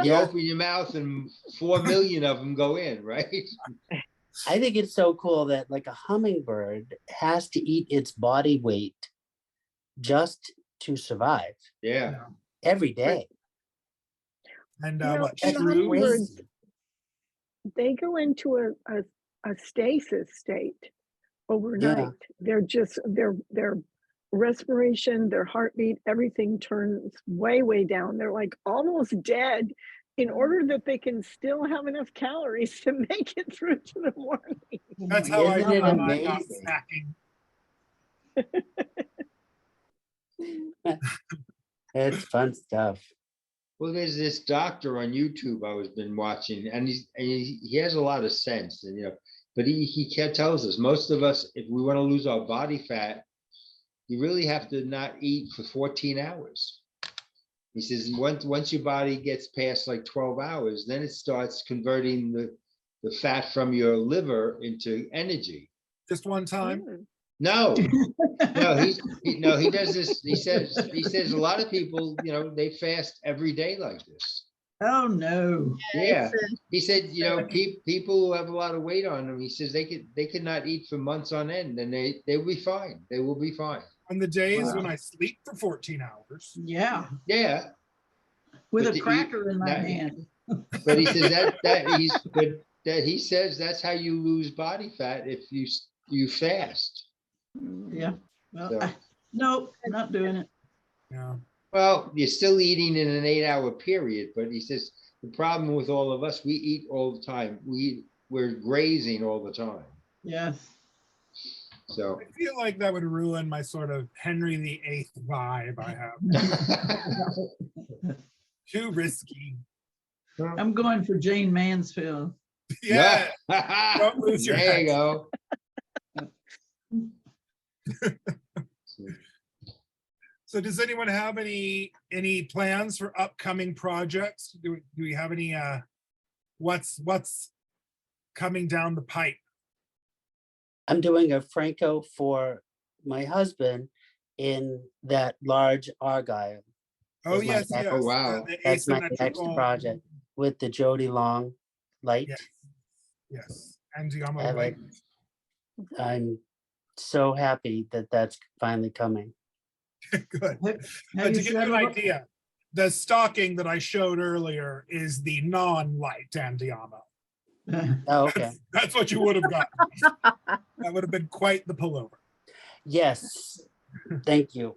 You Yeah. open your mouth and 4 million of them go in, right? I think it's so cool that like a hummingbird has to eat its body weight just to survive Yeah. every day. And You know, what? and That's the shrews? hummingbirds, crazy. they go into a stasis state overnight. They're just their respiration, their heartbeat, everything turns way, way down. They're like almost dead in order that they can still have enough calories to make it through to the morning. That's how I Isn't it know I'm not amazing? snacking. It's fun stuff. Well, there's this doctor on YouTube I was been watching, and he has a lot of sense, and but he tells us most of us, if we want to lose our body fat, you really have to not eat for 14 hours. He says once your body gets past like 12 hours, then it starts converting the fat from your liver into energy. Just one time. Mm. No, he does this. He says a lot of people, they fast every day like this. Oh, no. Yeah, he said, people who have a lot of weight on them, he says they could not eat for months on end, and they will be fine. They will be fine. On the days Wow. when I sleep for 14 hours. Yeah, Yeah, with But a to eat- cracker in my that- hand. but he says that he says that's how you lose body fat if you fast. Yeah. Well, So- no, not doing it. Yeah. Well, you're still eating in an 8-hour period, but he says the problem with all of us, we eat all the time. We're grazing all the time. Yes. So I feel like that would ruin my sort of Henry VIII vibe I have. Too risky. I'm going for Jane Mansfield. Yeah. Yeah. Don't lose your There head. you go. So does anyone have any plans for upcoming projects? Do we have any what's coming down the pipe? I'm doing a Phrancko for my husband in that large Argyle. Oh Is my yes, next- yes. Oh, wow. The That's my next asymmetrical- project with the Jody Long light. Yes. Yes. And Giamo Have White. I'm so happy that that's finally coming. Good. Have To you give you an settled- idea, the stocking that I showed earlier is the non-light Andiamo. Oh, okay. That's what you would have gotten. That would have been quite the pullover. Yes. Thank you.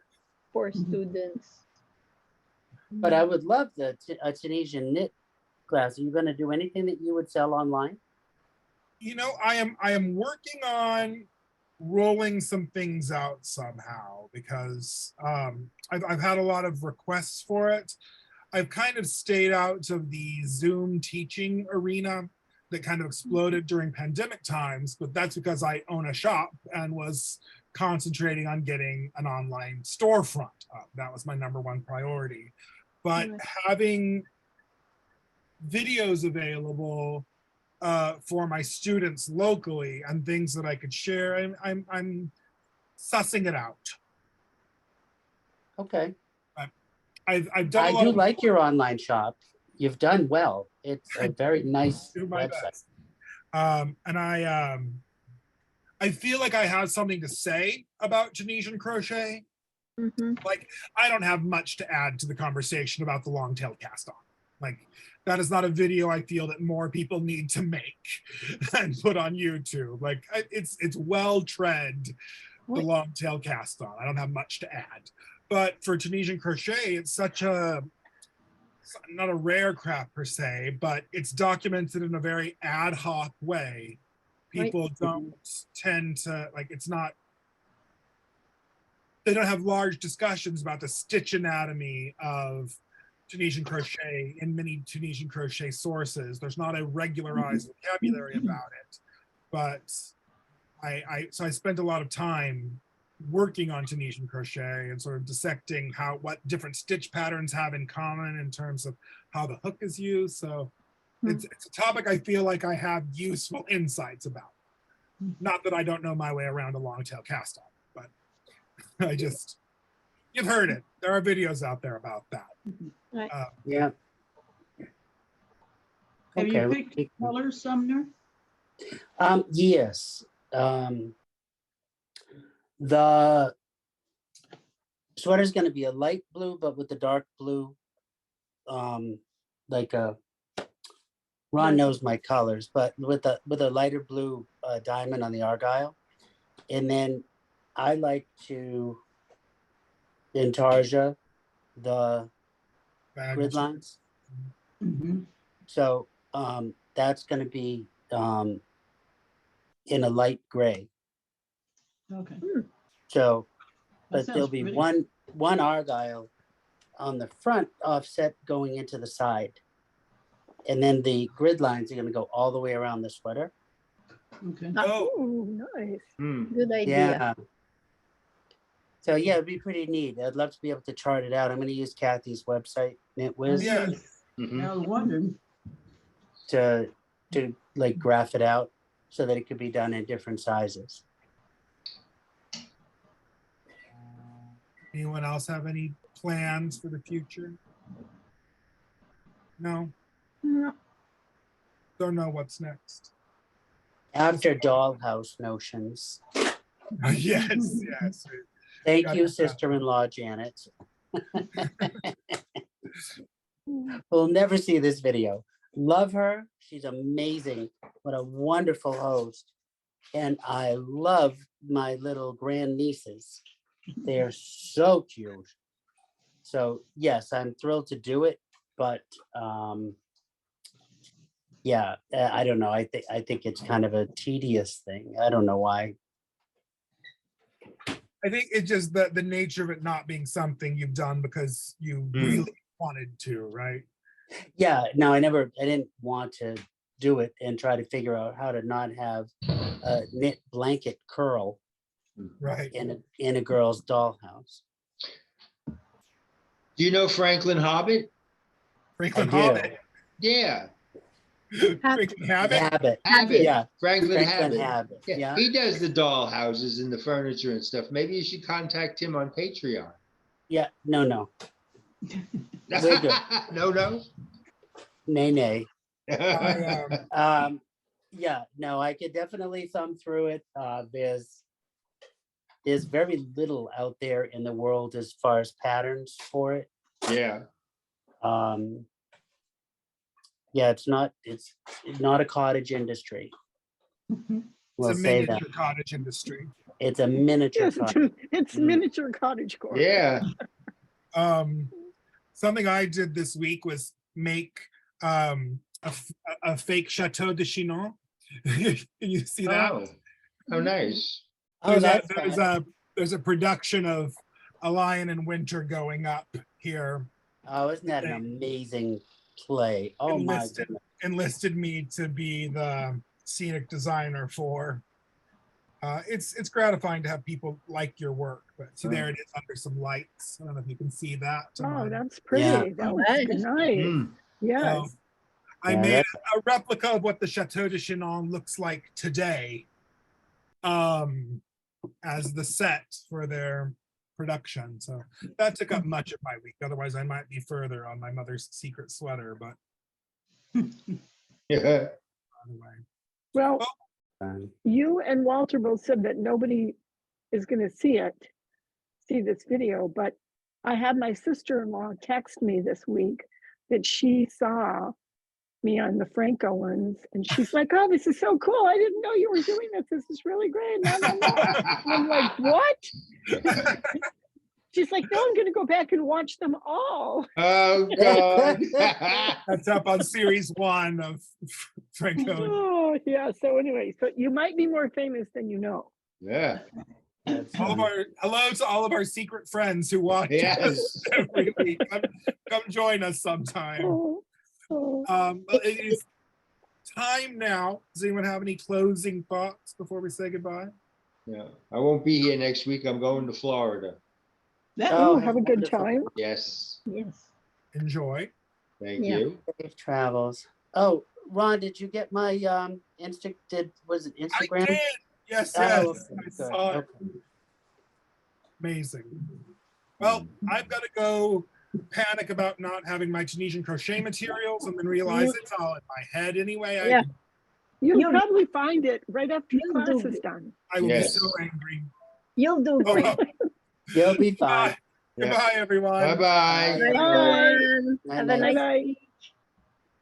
For students. But I would love a Tunisian knit class. Are you going to do anything that you would sell online? You know, I am working on rolling some things out somehow because I've had a lot of requests for it. I've kind of stayed out of the Zoom teaching arena that kind of exploded during pandemic times, but that's because I own a shop and was concentrating on getting an online storefront up. That was my #1 priority. But Right. having videos available for my students locally and things that I could share, I'm sussing it out. Okay. I've done a I lot do of like your online shop. You've done well. It's a very nice do my website. best. And I feel like I have something to say about Tunisian crochet. Mhm. Like, I don't have much to add to the conversation about the long tail cast on. Like, that is not a video I feel that more people need to make and put on YouTube. Like, it's well tread, the What? long tail cast on. I don't have much to add. But for Tunisian crochet, it's such a, not a rare craft per se, but it's documented in a very ad hoc way. Right. People don't tend to, like, it's not, they don't have large discussions about the stitch anatomy of Tunisian crochet in many Tunisian crochet sources. There's not a regularized vocabulary about it, but so I spent a lot of time working on Tunisian crochet and sort of dissecting what different stitch patterns have in common in terms of how the hook is used. So it's a topic I feel like I have useful insights about. Not that I don't know my way around a long tail cast on, but I just, you've heard it. There are videos out there about that. Right. Yeah. Have Okay, you let's picked take- colors, Sumner? Yes. The sweater's going to be a light blue, but with the dark blue, like a, Ron knows my colors, but with a lighter blue diamond on the Argyle. And then I like to intarsia the grid lines. Mhm. So that's going to be in a light gray. Okay. So, That but there'll sounds be pretty. one Argyle on the front offset going into the side. And then the grid lines are going to go all the way around the sweater. Okay. Oh, Oh, nice. Good idea. Yeah. So yeah, it'd be pretty neat. I'd love to be able to chart it out. I'm going to use Kathy's website, KnitWiz, Yeah. Mhm. I was wondering. to like graph it out so that it could be done in different sizes. anyone else have any plans for the future? No, No. don't know what's next. After dollhouse notions. Yes, yes. Thank Got you, it. sister-in-law Janet. We'll never see this video. Love her. She's amazing. What a wonderful host. And I love my little grandnieces. They are so cute. So yes, I'm thrilled to do it, but yeah, I don't know. I think it's kind of a tedious thing. I don't know why. I think it's just the nature of it not being something you've done because you really wanted to, right? Yeah, no, I didn't want to do it and try to figure out how to not have a knit blanket curl Right. in a girl's dollhouse. Do you know Franklin Hobbit? Franklin I do. Hobbit. Yeah, Franklin Habit. Habit. Yeah, Franklin Franklin Habit. Habit. Yeah, Yeah. he does the doll houses and the furniture and stuff. Maybe you should contact him on Patreon. Yeah. No. We're good. No. Nay. I, Yeah, no, I could definitely thumb through it. There's very little out there in the world as far as patterns for it. Yeah. Yeah, it's not a cottage industry. Mhm. We'll it's a say that. miniature cottage industry. It's a miniature Yes, cottage. it's miniature cottagecore. Yeah. Something I did this week was make a fake Chateau de Chinon. Can you see that? Oh, how nice. Oh, that's There's a production of A Lion in Winter going up here. Oh, isn't that an amazing play? Oh my Enlisted, goodness. enlisted me to be the scenic designer for. It's gratifying to have people like your work, but see there it is under some lights. I don't know if you can see that. Oh, that's pretty. Yeah. That looks Nice. nice. Mm. Yes. I Yeah, made a replica of what the Chateau de Chinon looks like today, as the set for their production. So that took up much of my week. Otherwise, I might be further on my mother's secret sweater. But Yeah. anyway, Well, fun. you and Walter both said that nobody is going to see this video, but I had my sister-in-law text me this week that she saw me on the Phrancko ones, and she's like, "Oh, this is so cool! I didn't know you were doing this. This is really great." And I'm like, "What?" She's like, "No, I'm going to go back and watch them all." Oh God. that's up on series 1 of Phrancko. Oh, yeah. So anyway, so you might be more famous than you know. Yeah. That's All of funny. our hello to all of our secret friends who watch Yes. us every week. Come join us sometime. Oh, oh. But it is time now. Does anyone have any closing thoughts before we say goodbye? Yeah. I won't be here next week. I'm going to Florida. Oh, have a good wonderful. time. Yes. Yes. Enjoy. Thank Yeah. you. Safe travels. Oh, Ron, did you get my was it I Instagram? did. Yes, Oh, yes. okay, I good. saw it. Okay. Amazing. Well, I've got to go panic about not having my Tunisian crochet materials and then realize it's all in my head anyway. Yeah. You'll You- probably find it right after You class do. is done. I will Yes. be so angry. You'll do Oh, great. well. You'll be fine. Goodbye, everyone. Bye-bye. Bye, Bye. everyone. Night, Have a night. nice Bye-bye. week.